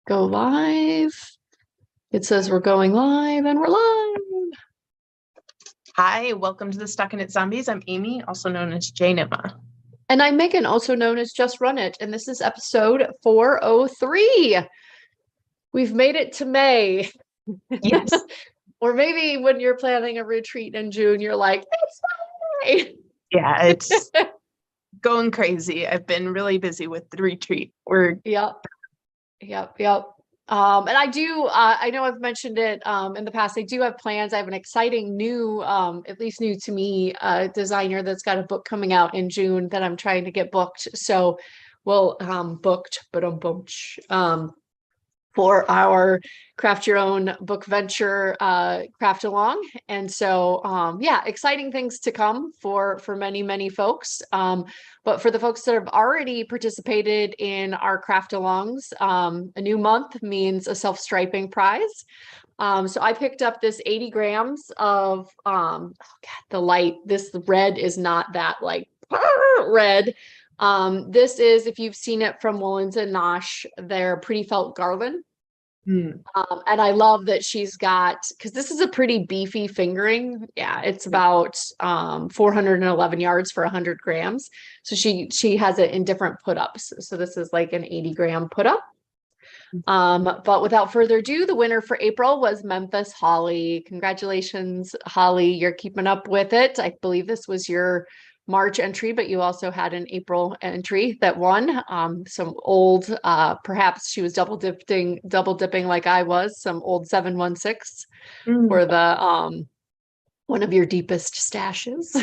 Go live. It says we're going live and we're live. Hi, welcome to the StockinetteZombies. I'm Amy, also known as Janima. And I'm Megan, also known as Just Run It. And this is episode 403. We've made it to May. Yes. Or maybe when you're planning a retreat in June, you're like, it's May. Yeah, it's going crazy. I've been really busy with the retreat. Yep. And I know I've mentioned it in the past. I do have plans. I have an exciting new, at least new to me, designer that's got a book coming out in June that I'm trying to get booked. So we'll booked, but for our craft your own book venture craft along. And so yeah, exciting things to come for many folks. But for the folks that have already participated in our craft alongs, a new month means a self-striping prize. So I picked up this 80 grams of oh God, the light, this red is not that like red. This is, if you've seen it from Woolens and Nosh, their pretty felt garland. And I love that she's got, because this is a pretty beefy fingering. Yeah, it's about 411 yards for 100 grams. So she has it in different put-ups. So this is like an 80 gram put-up. But without further ado, the winner for April was Memphis Holly. Congratulations, Holly. You're keeping up with it. I believe this was your March entry, but you also had an April entry that won. Some old, perhaps she was double dipping like I was, some old 716 for the one of your deepest stashes.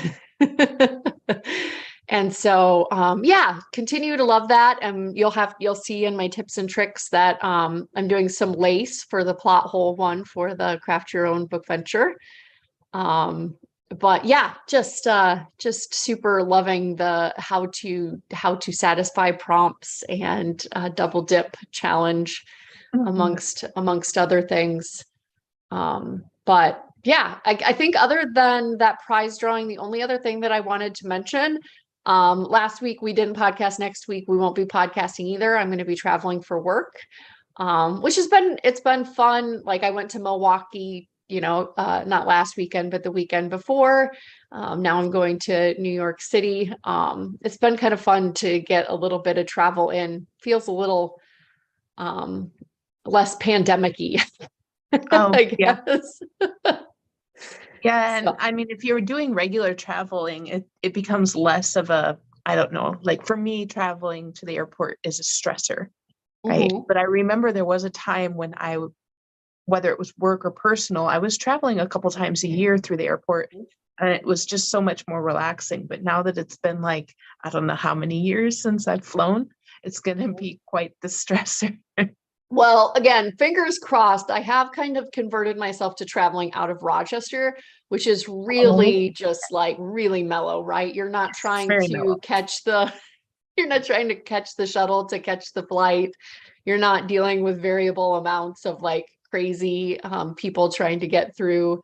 And so yeah, continue to love that. And you'll see in my tips and tricks that I'm doing some lace for the plot hole one for the craft your own book venture. But yeah, just super loving the how to satisfy prompts and double dip challenge amongst other things. But yeah, I think other than that prize drawing, the only other thing that I wanted to mention, last week we didn't podcast. Next week we won't be podcasting either. I'm going to be traveling for work, which it's been fun. Like I went to Milwaukee, not last weekend, but the weekend before. Now I'm going to New York City. It's been kind of fun to get a little bit of travel in. Feels a little less pandemic-y, I guess. Yeah, and I mean, if you're doing regular traveling, it becomes less of a, I don't know, like for me, traveling to the airport is a stressor, right? But I remember there was a time when whether it was work or personal, I was traveling a couple times a year through the airport, and it was just so much more relaxing. But now that it's been like, I don't know how many years since I've flown, it's going to be quite the stressor. Well, again, fingers crossed. I have kind of converted myself to traveling out of Rochester, which is really just like really mellow, right? You're not trying to catch the shuttle to catch the flight. You're not dealing with variable amounts of like crazy people trying to get through.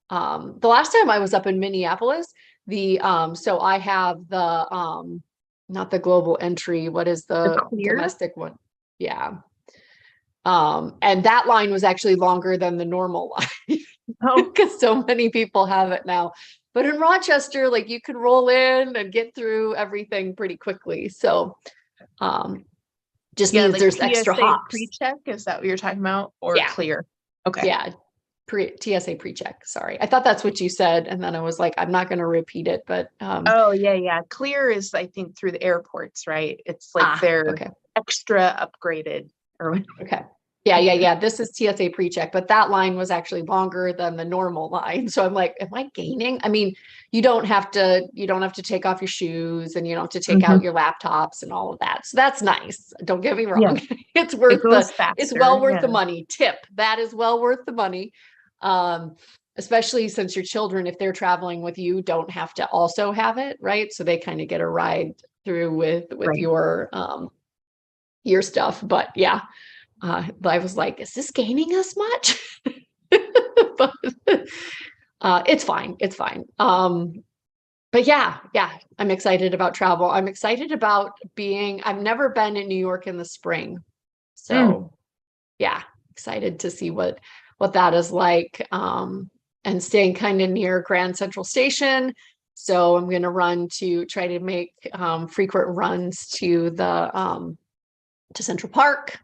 The last time I was up in Minneapolis, so I have the not the global entry, what is the domestic one? Yeah. And that line was actually longer than the normal line because so many people have it now. But in Rochester, like you could roll in and get through everything pretty quickly. So just means like there's TSA extra hops. Pre-check, is that what you're talking about? Or clear? Okay. Yeah. TSA pre-check. Sorry. I thought that's what you said. And then I was like, I'm not going to repeat it, but oh yeah. Clear is, I think, through the airports, right? It's like they're extra upgraded or okay. Yeah. This is TSA pre-check, but that line was actually longer than the normal line. So I'm like, am I gaining? I mean, you don't have to take off your shoes and you don't have to take out your laptops and all of that. So that's nice. Don't get me wrong. Yeah. It's well worth the money. Tip. That is well worth the money. Especially since your children, if they're traveling with you, don't have to also have it, right? So they kind of get a ride through with your stuff. But yeah. I was like, is this gaining us much? But it's fine. It's fine. But yeah, I'm excited about travel. I'm excited about I've never been in New York in the spring. So excited to see what that is like. And staying kind of near Grand Central Station. So I'm going to try to make frequent runs to to Central Park.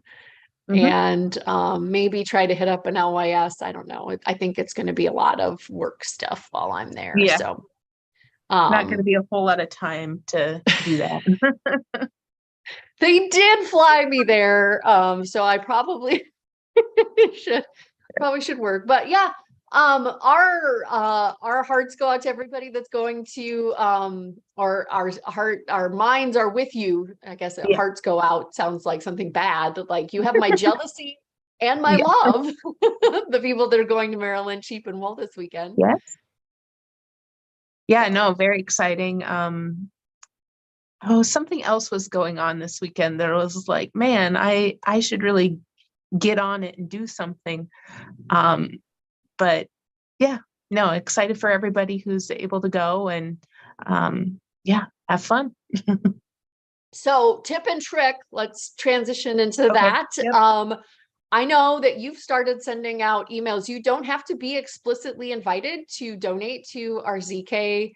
And maybe try to hit up an LYS. I don't know. I think it's going to be a lot of work stuff while I'm there. Yeah. So not going to be a whole lot of time to do that. They did fly me there. So I probably should work. But yeah, our hearts go out to everybody that's going to our minds are with you. I guess hearts go out sounds like something bad. Like you have my jealousy and my love. The people that are going to Maryland Cheap and Wool this weekend. Yes. Yeah, no, very exciting. Something else was going on this weekend. There was like, man, I should really get on it and do something. But yeah, no, excited for everybody who's able to go and have fun. So tip and trick, let's transition into that. Yep. I know that you've started sending out emails. You don't have to be explicitly invited to donate to our ZK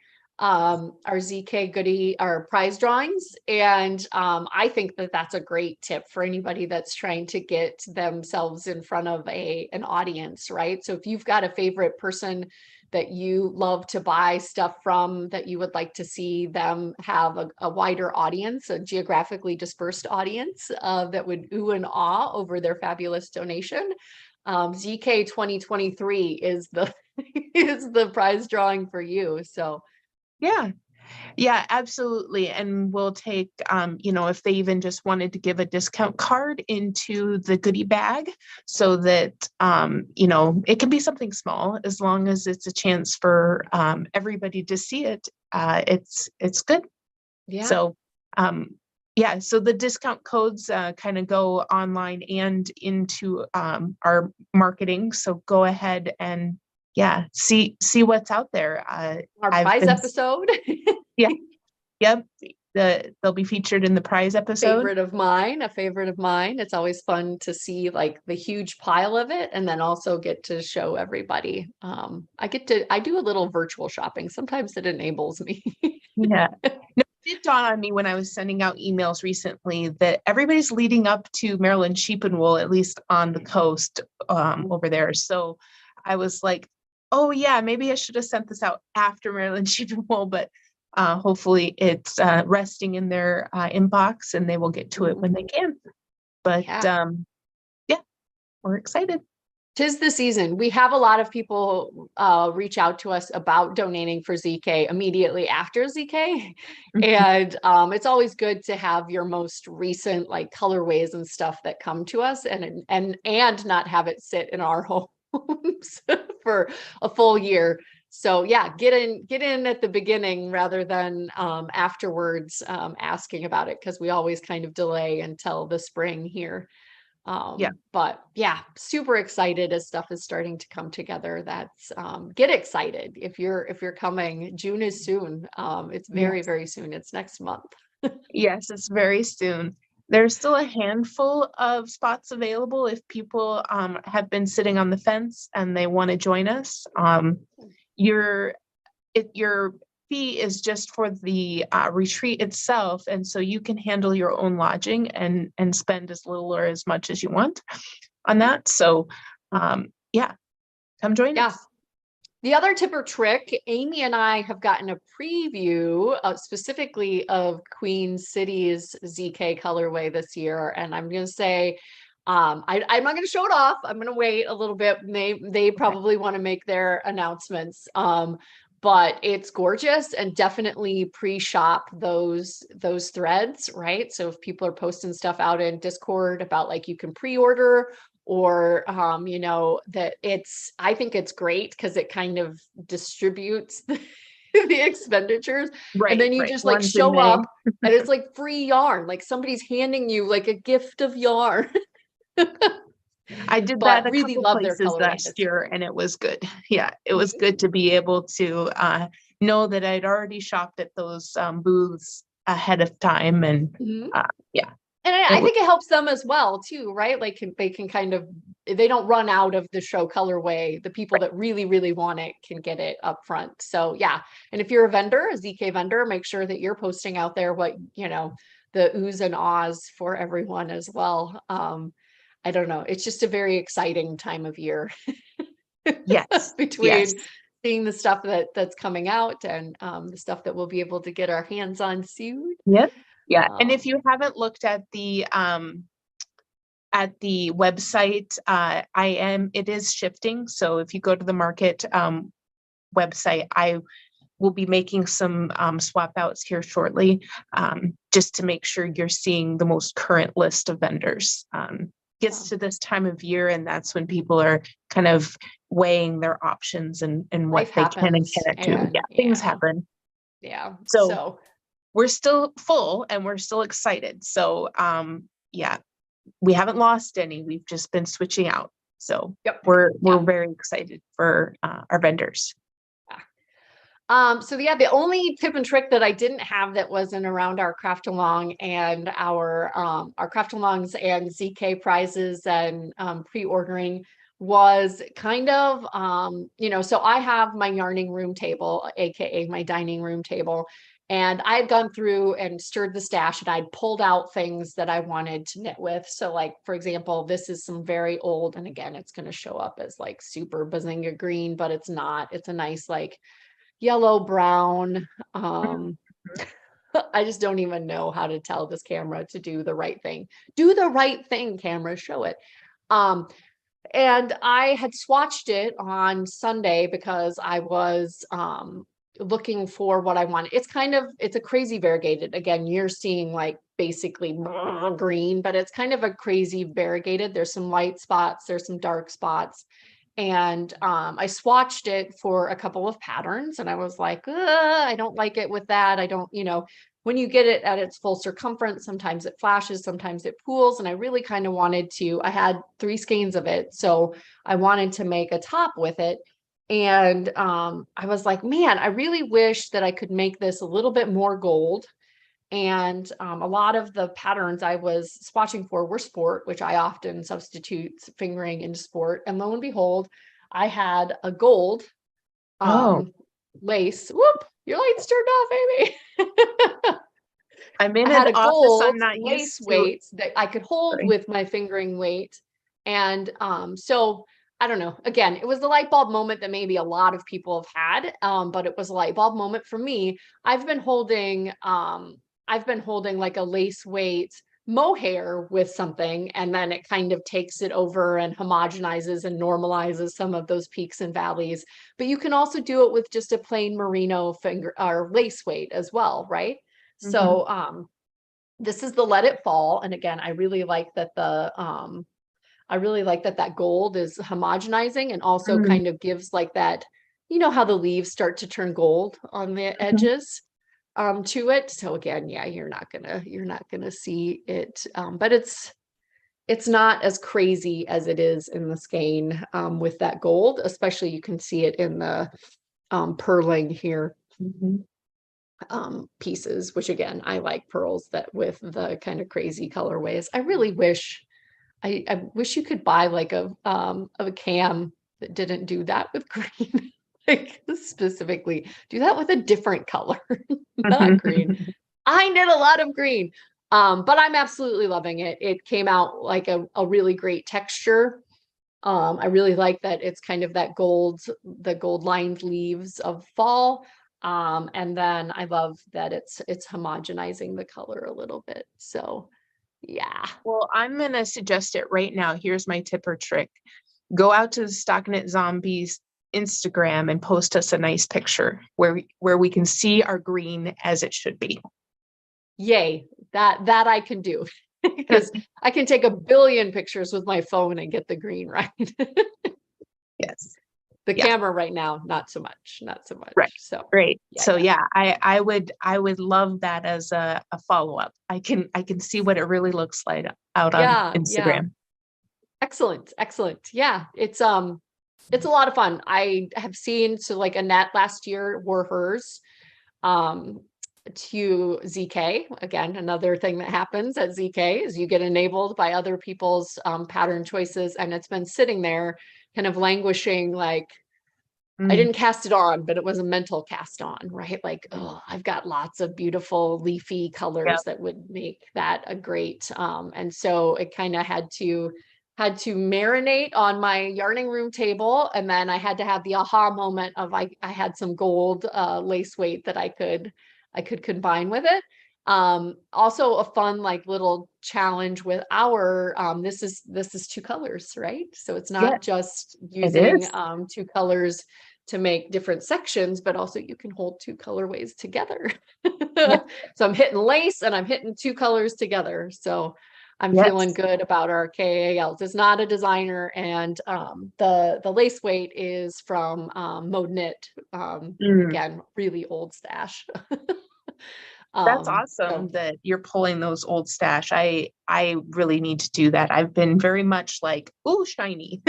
goodie, our prize drawings. And I think that that's a great tip for anybody that's trying to get themselves in front of an audience, right? So if you've got a favorite person that you love to buy stuff from, that you would like to see them have a wider audience, a geographically dispersed audience that would ooh and ah over their fabulous donation, ZK 2023 is the is the prize drawing for you. So yeah, absolutely. And we'll take, if they even just wanted to give a discount card into the goodie bag so that, it can be something small as long as it's a chance for everybody to see it. It's good. Yeah. So, so the discount codes kind of go online and into our marketing. So go ahead and see what's out there. Our prize episode. Yep. They'll be featured in the prize episode. A favorite of mine. It's always fun to see like the huge pile of it and then also get to show everybody. I do a little virtual shopping. Sometimes it enables me. Yeah. No, it did dawn on me when I was sending out emails recently that everybody's leading up to Maryland Sheep and Wool, at least on the coast over there. So I was like, oh yeah, maybe I should have sent this out after Maryland Sheep and Wool, but hopefully it's resting in their inbox and they will get to it when they can. But we're excited. 'Tis the season. We have a lot of people reach out to us about donating for ZK immediately after ZK. And it's always good to have your most recent like colorways and stuff that come to us and not have it sit in our homes for a full year. So yeah, get in at the beginning rather than afterwards asking about it, because we always kind of delay until the spring here. But yeah, super excited as stuff is starting to come together. That's get excited if you're coming. June is soon. It's very, very soon. It's next month. Yes, it's very soon. There's still a handful of spots available if people have been sitting on the fence and they want to join us. Your fee is just for the retreat itself, and so you can handle your own lodging and spend as little or as much as you want on that. So come join us. The other tip or trick, Amy and I have gotten a preview specifically of Queen City's ZK colorway this year, and I'm going to say I'm not going to show it off. I'm going to wait a little bit. They probably want to make their announcements. But it's gorgeous, and definitely pre-shop those threads, right? So if people are posting stuff out in Discord about like you can pre-order or that I think it's great because it kind of distributes the expenditures, right? And then you just like show up and it's like free yarn, like somebody's handing you like a gift of yarn. I did that a couple places last year and it was good. Yeah, it was good to be able to know that I'd already shopped at those booths ahead of time. And And I think it helps them as well too, right? Like they can kind of they don't run out of the show colorway. The people that really, really want it can get it up front. So yeah. And if you're a vendor, a ZK vendor, make sure that you're posting out there what, you know, the oohs and ahs for everyone as well. I don't know. It's just a very exciting time of year. Yes. Between Yes. seeing the stuff that's coming out and the stuff that we'll be able to get our hands on soon. Yep. Yeah. And if you haven't looked at the website, it is shifting. So if you go to the market website, I will be making some swap outs here shortly, just to make sure you're seeing the most current list of vendors. Gets to this time of year, and that's when people are kind of weighing their options and what Life they can and happens, cannot do. and Yeah, things happen. Yeah. So we're still full and we're still excited. So yeah, we haven't lost any. We've just been switching out. So yep. we're very excited for our vendors. So yeah, the only tip and trick that I didn't have that wasn't around our craft along and our craft alongs and ZK prizes and pre-ordering was kind of you know, so I have my yarning room table, aka my dining room table, and I had gone through and stirred the stash and I'd pulled out things that I wanted to knit with. So like, for example, this is some very old, and again, it's going to show up as like super bazinga green, but it's not. It's a nice like yellow brown. I just don't even know how to tell this camera to do the right thing. Do the right thing, camera, show it. And I had swatched it on Sunday because I was looking for what I wanted. It's a crazy variegated. Again, you're seeing like basically green, but it's kind of a crazy variegated. There's some light spots, there's some dark spots. And I swatched it for a couple of patterns and I was like, I don't like it with that. I don't, you know, when you get it at its full circumference, sometimes it flashes, sometimes it pools. And I really kind of wanted to, I had 3 skeins of it. So I wanted to make a top with it. And I was like, man, I really wish that I could make this a little bit more gold. And a lot of the patterns I was swatching for were sport, which I often substitute fingering into sport. And lo and behold, I had a gold lace. Whoop, your lights turned off, baby. I'm in I had an a office gold I'm not lace used to. weight that I could hold with my fingering weight. And so I don't know. Again, it was the light bulb moment that maybe a lot of people have had, but it was a light bulb moment for me. I've been holding like a lace weight mohair with something, and then it kind of takes it over and homogenizes and normalizes some of those peaks and valleys. But you can also do it with just a plain merino finger or lace weight as well, right? Mm-hmm. So this is the Let It Fall, and again, I really like that that gold is homogenizing and also kind of gives like that, you know, how the leaves start to turn gold on the edges to it. So again, yeah, you're not gonna see it, but it's not as crazy as it is in the skein with that gold. Especially you can see it in the purling here. Pieces, which again, I like pearls that with the kind of crazy colorways. I really wish I wish you could buy like a cam that didn't do that with green. Like specifically do that with a different color, not green. I knit a lot of green, but I'm absolutely loving it. It came out like a really great texture. I really like that it's kind of that the gold lined leaves of fall. And then I love that it's homogenizing the color a little bit. So yeah. Well, I'm going to suggest it right now. Here's my tip or trick. Go out to the StockinetteZombies Instagram and post us a nice picture where we can see our green as it should be. Yay. That I can do because I can take a billion pictures with my phone and get the green right. Yes. The camera right now, not so much. Right. So great. I would love that as a follow-up. I can see what it really looks like out on Instagram. Excellent. Yeah. It's a lot of fun. I have seen, so like Annette last year wore hers. to ZK. Again, another thing that happens at ZK is you get enabled by other people's pattern choices, and it's been sitting there kind of languishing, like I didn't cast it on, but it was a mental cast on, right? Like, oh, I've got lots of beautiful leafy colors that would make that a great, and so it kind of had to marinate on my yarning room table. And then I had to have the aha moment of I had some gold lace weight that I could combine with it. Also a fun like little challenge with our this is 2 colors, right? So it's not just using two colors to make different sections, but also you can hold 2 colorways together. So I'm hitting lace and I'm hitting 2 colors together. So I'm feeling good about our KALs. It's not a designer, and the lace weight is from Mode Knit. Again, really old stash. That's awesome that you're pulling those old stash. I really need to do that. I've been very much like, oh, shiny.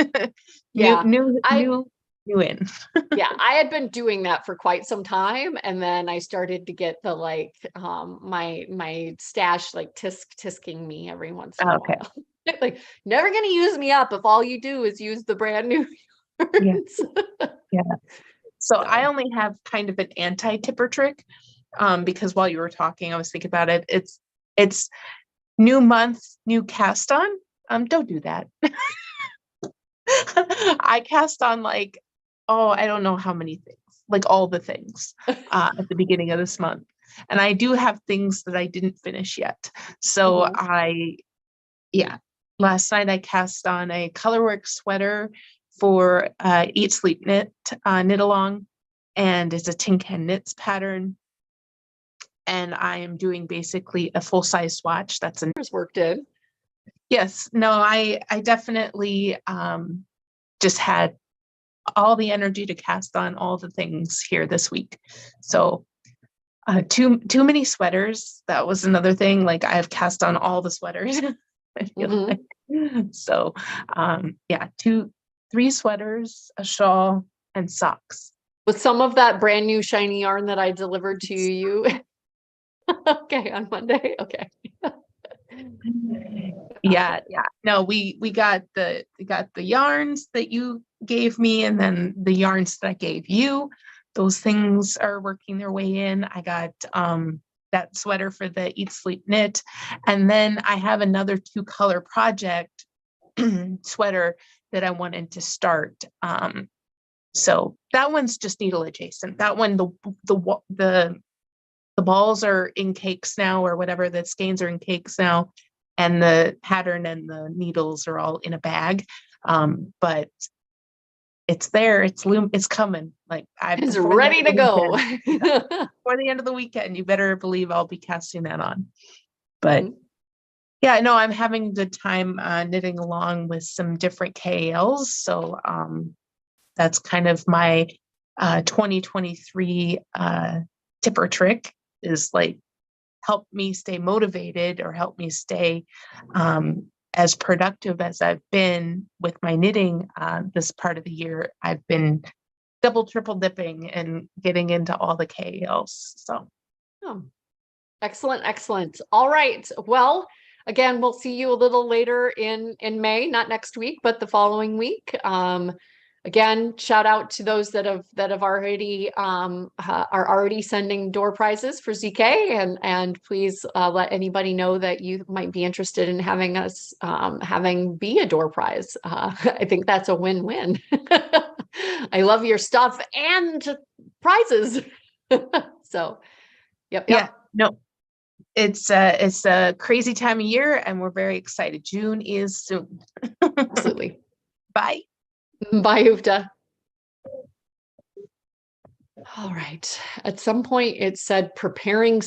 new in. Yeah, I had been doing that for quite some time, and then I started to get the like my stash like tisking me every once in a while. Like, never gonna use me up if all you do is use the brand new yarns. So I only have kind of an anti-tipper trick, because while you were talking, I was thinking about it. It's new month, new cast on. Don't do that. I cast on like, I don't know how many things, like all the things at the beginning of this month. And I do have things that I didn't finish yet. So last night I cast on a Colorworks sweater for Eat Sleep Knit knit along, and it's a Tin Can Knits pattern. And I am doing basically a full size swatch. That's worked in. Yes, no, I definitely just had all the energy to cast on all the things here this week. So too many sweaters. That was another thing. Like, I've cast on all the sweaters. So 3 sweaters, a shawl, and socks. With some of that brand new shiny yarn that I delivered to you. Okay, on Monday. Okay. Yeah. No, we got the yarns that you gave me, and then the yarns that I gave you. Those things are working their way in. I got that sweater for the Eat Sleep Knit, and then I have another 2-color project sweater that I wanted to start. So that one's just needle adjacent. That one, the balls are in cakes now, or whatever, the skeins are in cakes now, and the pattern and the needles are all in a bag. But it's there, it's coming. Like, it's ready to go. For the end of the weekend, you better believe I'll be casting that on. But yeah, no, I'm having a good time knitting along with some different KALs. So that's kind of my 2023 tipper trick, is like, help me stay motivated, or help me stay as productive as I've been with my knitting this part of the year. I've been double, triple dipping and getting into all the KALs. So excellent. All right. Well, again, we'll see you a little later in May, not next week, but the following week. Again, shout out to those that have already are already sending door prizes for ZK, and please let anybody know that you might be interested in having us be a door prize. I think that's a win-win. I love your stuff and prizes. So, yep. Yeah, no, it's a crazy time of year, and we're very excited. June is soon. Absolutely. Bye. Bye, Ufta. All right. At some point, it said preparing